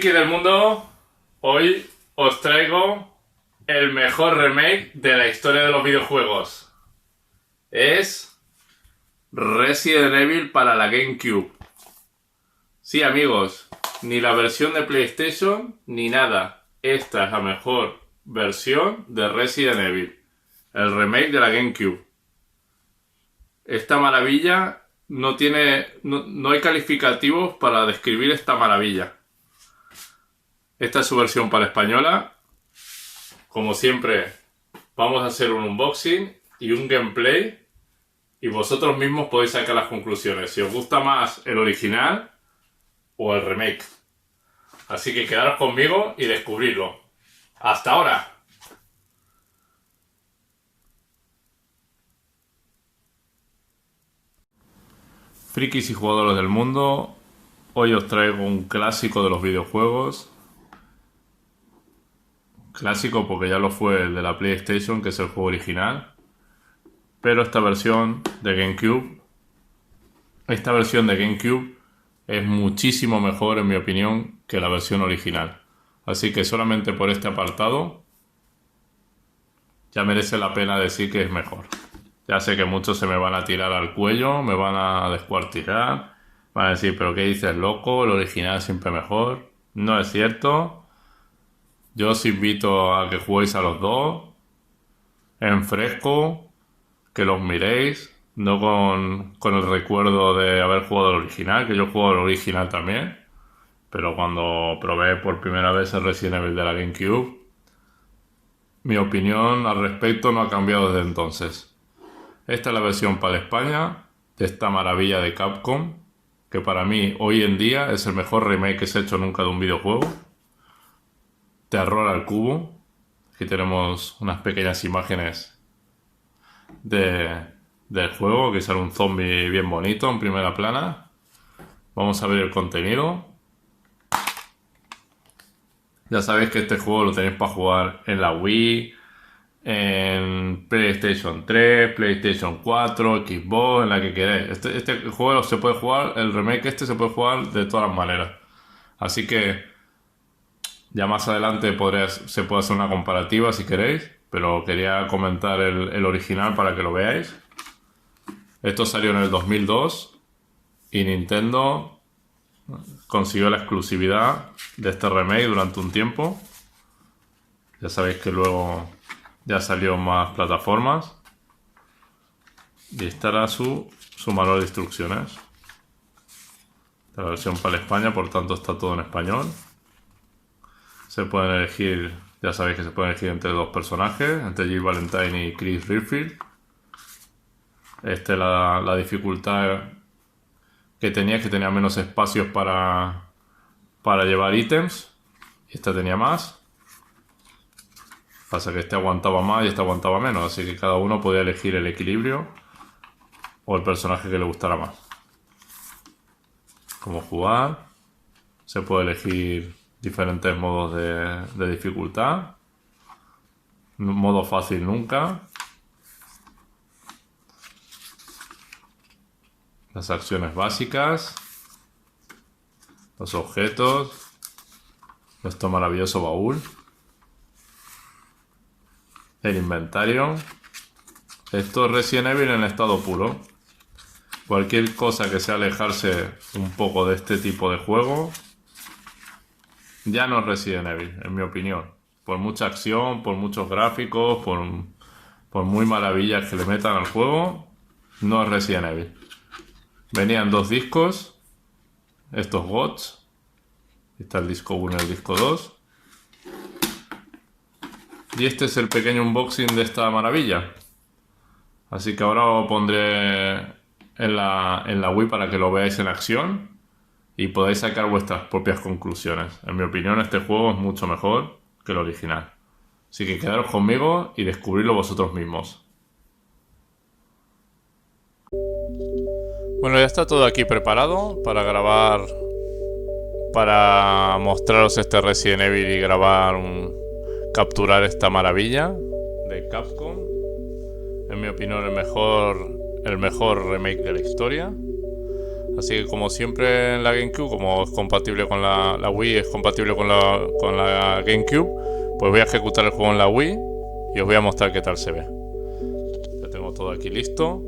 Friki del mundo, hoy os traigo el mejor remake de la historia de los videojuegos. Es Resident Evil para la GameCube. Sí, amigos, ni la versión de PlayStation ni nada. Esta es la mejor versión de Resident Evil, el remake de la GameCube. Esta maravilla no hay calificativos para describir esta maravilla. Esta es su versión para española. Como siempre, vamos a hacer un unboxing y un gameplay y vosotros mismos podéis sacar las conclusiones, si os gusta más el original o el remake. Así que quedaros conmigo y descubrirlo. ¡Hasta ahora! Frikis y jugadores del mundo, hoy os traigo un clásico de los videojuegos. Clásico porque ya lo fue el de la PlayStation, que es el juego original. Pero esta versión de GameCube es muchísimo mejor, en mi opinión, que la versión original. Así que solamente por este apartado ya merece la pena decir que es mejor. Ya sé que muchos se me van a tirar al cuello, me van a descuartizar, van a decir, pero ¿qué dices, loco? El original es siempre mejor. No es cierto. Yo os invito a que juguéis a los dos en fresco, que los miréis, no con el recuerdo de haber jugado el original, que yo juego el original también, pero cuando probé por primera vez el Resident Evil de la GameCube, mi opinión al respecto no ha cambiado desde entonces. Esta es la versión para España de esta maravilla de Capcom, que para mí hoy en día es el mejor remake que se ha hecho nunca de un videojuego. Terror al cubo. Aquí tenemos unas pequeñas imágenes del juego, que sale un zombie bien bonito en primera plana. Vamos a ver el contenido. Ya sabéis que este juego lo tenéis para jugar en la Wii, en PlayStation 3, PlayStation 4, Xbox, en la que queráis. Este juego se puede jugar, el remake se puede jugar de todas las maneras. Así que ya más adelante se puede hacer una comparativa si queréis, pero quería comentar el original para que lo veáis. Esto salió en el 2002 y Nintendo consiguió la exclusividad de este remake durante un tiempo. Ya sabéis que luego ya salió en más plataformas. Y esta era su manual de instrucciones. La versión para España, por tanto está todo en español. Se pueden elegir, ya sabéis que se pueden elegir entre dos personajes, entre Jill Valentine y Chris Redfield. Esta es la dificultad que tenía menos espacios para llevar ítems. Y esta tenía más. Pasa que este aguantaba más y este aguantaba menos, así que cada uno podía elegir el equilibrio o el personaje que le gustara más. Cómo jugar. Se puede elegir diferentes modos de dificultad. Modo fácil nunca. Las acciones básicas. Los objetos. Nuestro maravilloso baúl. El inventario. Esto es Resident Evil en estado puro. Cualquier cosa que sea alejarse un poco de este tipo de juego ya no es Resident Evil, en mi opinión. Por mucha acción, por muchos gráficos, por muy maravillas que le metan al juego, no es Resident Evil. Venían dos discos, estos GOTS. Está el disco 1 y el disco 2. Y este es el pequeño unboxing de esta maravilla. Así que ahora os pondré en la Wii para que lo veáis en acción y podáis sacar vuestras propias conclusiones. En mi opinión, este juego es mucho mejor que el original. Así que quedaros conmigo y descubrirlo vosotros mismos. Bueno, ya está todo aquí preparado para grabar, para mostraros este Resident Evil y capturar esta maravilla de Capcom. En mi opinión, el mejor remake de la historia. Así que como siempre en la GameCube, como es compatible con la Wii, es compatible con la GameCube, pues voy a ejecutar el juego en la Wii y os voy a mostrar qué tal se ve. Ya tengo todo aquí listo.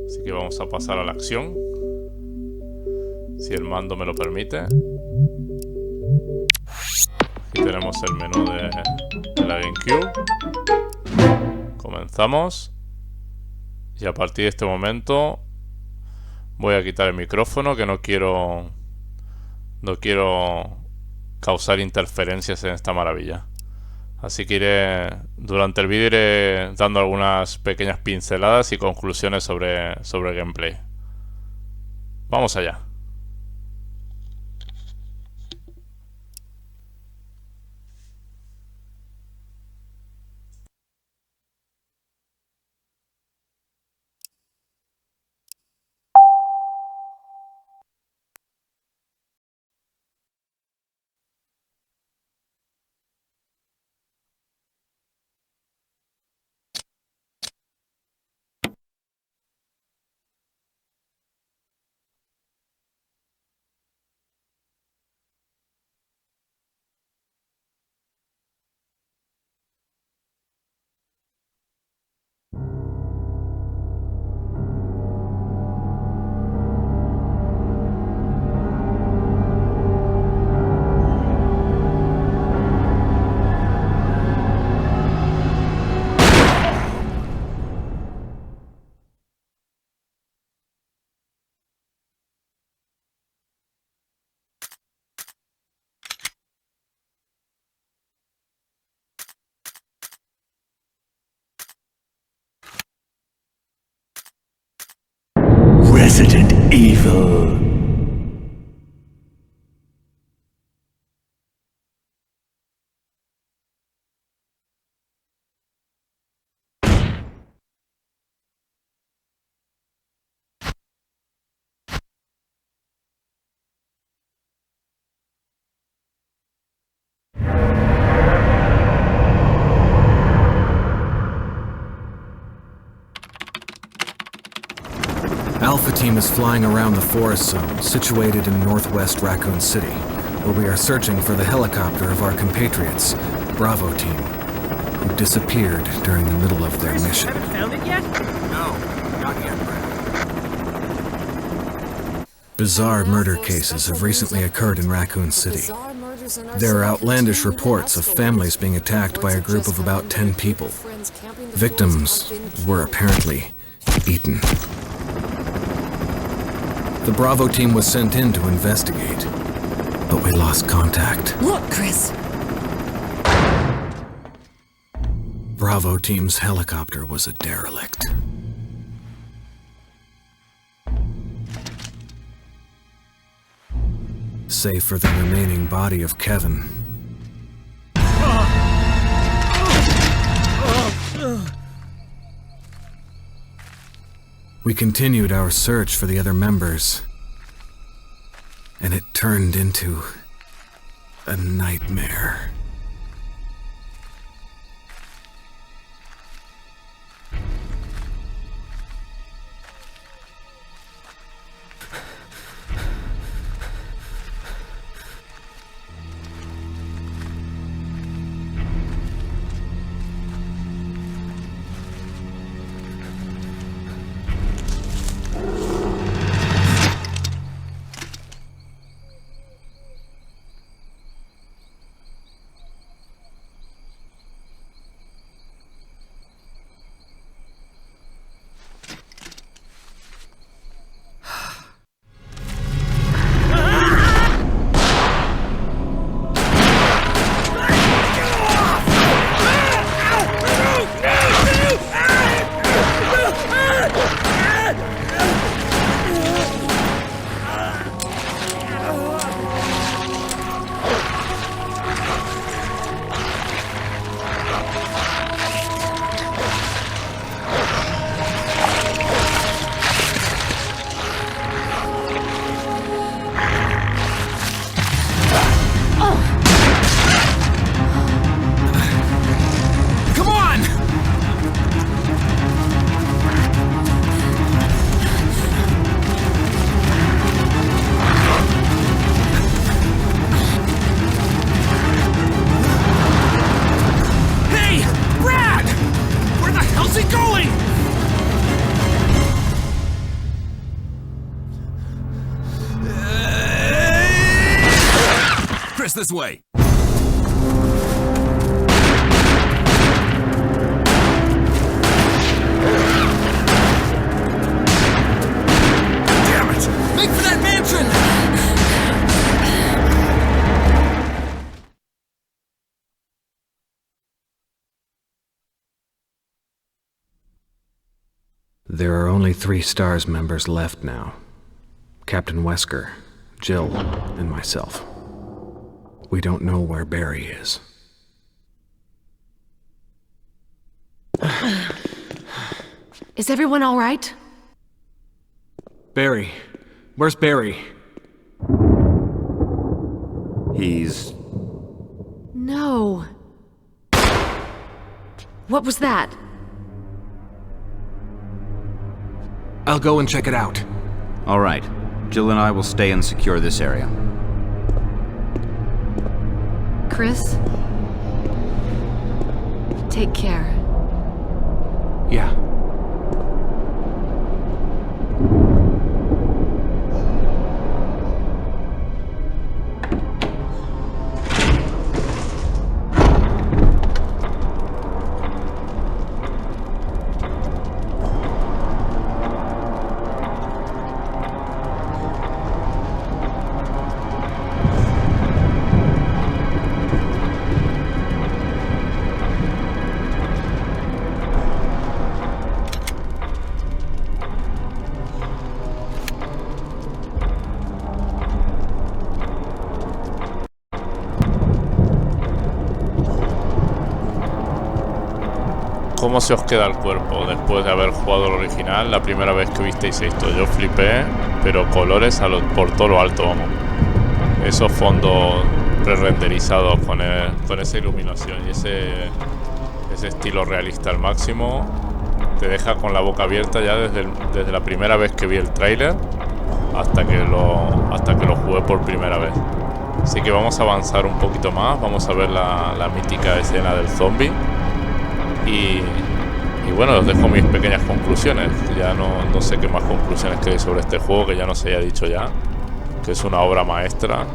Así que vamos a pasar a la acción, si el mando me lo permite. Aquí tenemos el menú de la GameCube. Comenzamos. Y a partir de este momento voy a quitar el micrófono, que no quiero causar interferencias en esta maravilla. Así que durante el vídeo iré dando algunas pequeñas pinceladas y conclusiones sobre el gameplay. Vamos allá. Resident Evil. Alpha Team is flying around the forest zone, situated in northwest Raccoon City, where we are searching for the helicopter of our compatriots, Bravo Team, who disappeared during the middle of their mission. Haven't found it yet? No, not yet, Brad. Bizarre murder cases have recently occurred in Raccoon City. There are outlandish reports of families being attacked by a group of about 10 people. Victims were apparently eaten. The Bravo Team was sent in to investigate, but we lost contact. Look, Chris! Bravo Team's helicopter was a derelict. Save for the remaining body of Kevin. We continued our search for the other members, and it turned into a nightmare. this way! Damn it! Make for that mansion! There are only 3 STARS members left now. Captain Wesker, Jill, and myself. We don't know where Barry is. Is everyone all right? Barry. Where's Barry? He's... No. What was that? I'll go and check it out. All right. Jill and I will stay and secure this area. Chris? Take care. Yeah. ¿Cómo se os queda el cuerpo después de haber jugado el original la primera vez que visteis esto? Yo flipé, pero colores por todo lo alto, vamos. Esos fondos pre-renderizados con esa iluminación y ese estilo realista al máximo, te deja con la boca abierta ya desde la primera vez que vi el tráiler hasta que lo jugué por primera vez. Así que vamos a avanzar un poquito más, vamos a ver la mítica escena del zombie. Y bueno, os dejo mis pequeñas conclusiones. Ya no sé qué más conclusiones queréis sobre este juego, que ya no se haya dicho ya, que es una obra maestra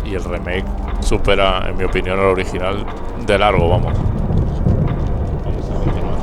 y el remake supera, en mi opinión, el original de largo, vamos. Vamos a continuar.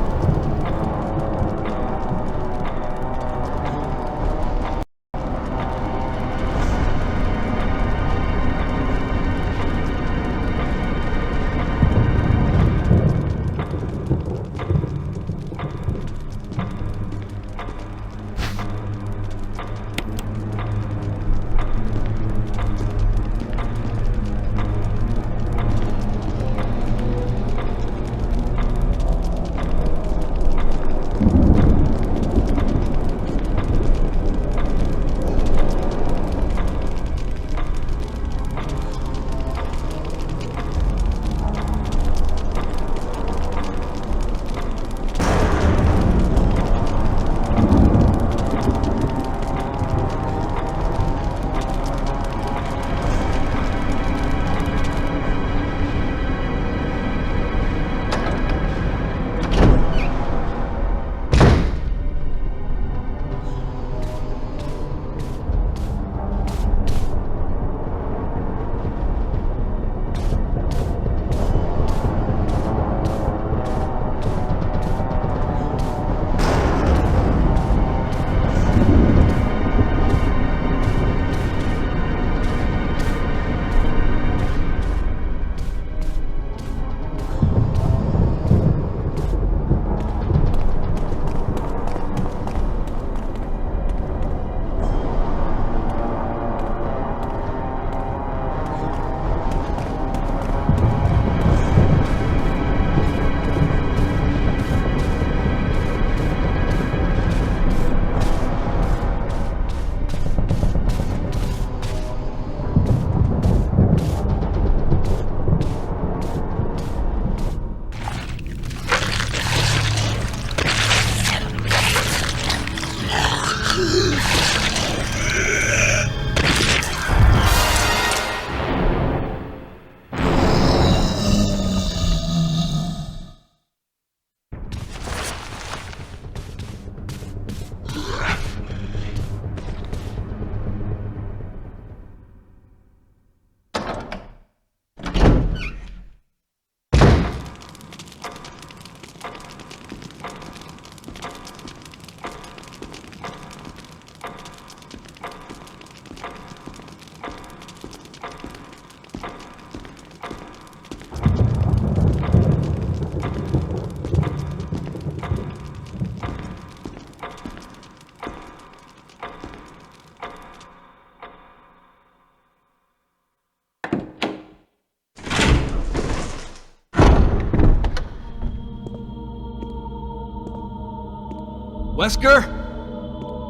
Wesker?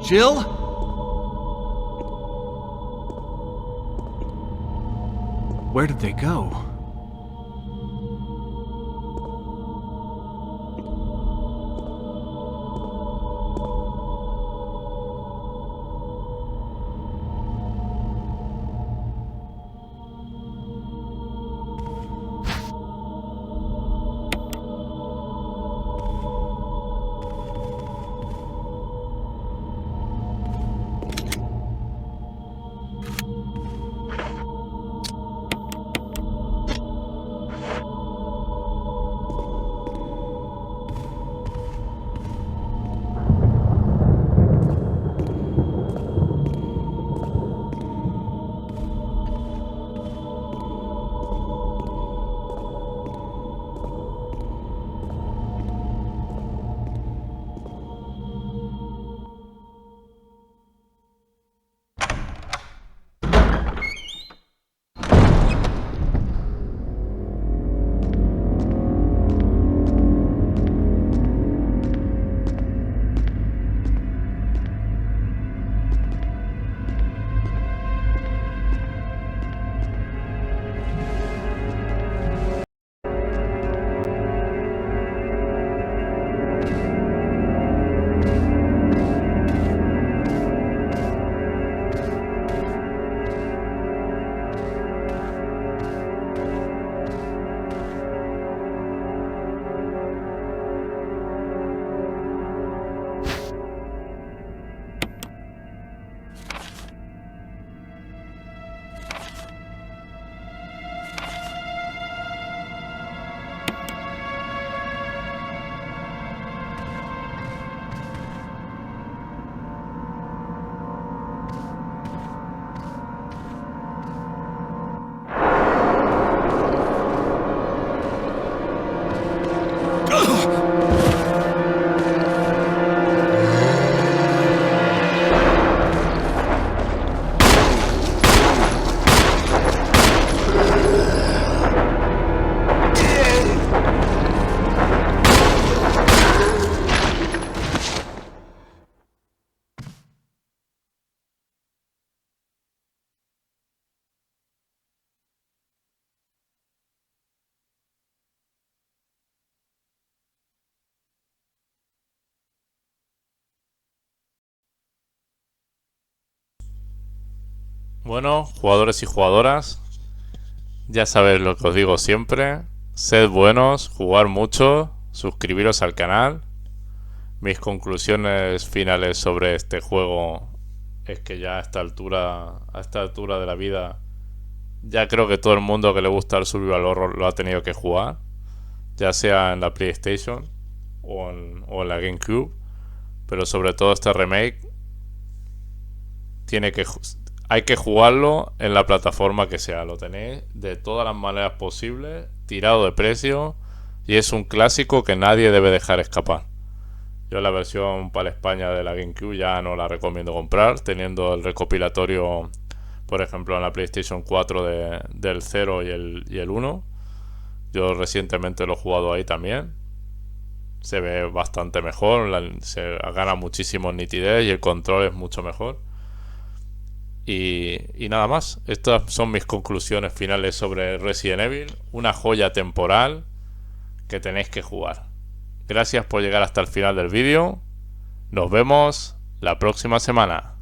Jill? Where did they go? Bueno, jugadores y jugadoras, ya sabéis lo que os digo siempre. Sed buenos, jugar mucho, suscribiros al canal. Mis conclusiones finales sobre este juego es que ya a esta altura de la vida, ya creo que todo el mundo que le gusta el survival horror lo ha tenido que jugar, ya sea en la PlayStation o en la GameCube. Pero sobre todo este remake hay que jugarlo en la plataforma que sea. Lo tenéis de todas las maneras posibles, tirado de precio, y es un clásico que nadie debe dejar escapar. Yo la versión para España de la GameCube ya no la recomiendo comprar, teniendo el recopilatorio, por ejemplo, en la PlayStation 4 del 0 y el 1. Yo recientemente lo he jugado ahí también. Se ve bastante mejor, se gana muchísimo en nitidez y el control es mucho mejor. Y nada más. Estas son mis conclusiones finales sobre Resident Evil. Una joya temporal que tenéis que jugar. Gracias por llegar hasta el final del vídeo. Nos vemos la próxima semana.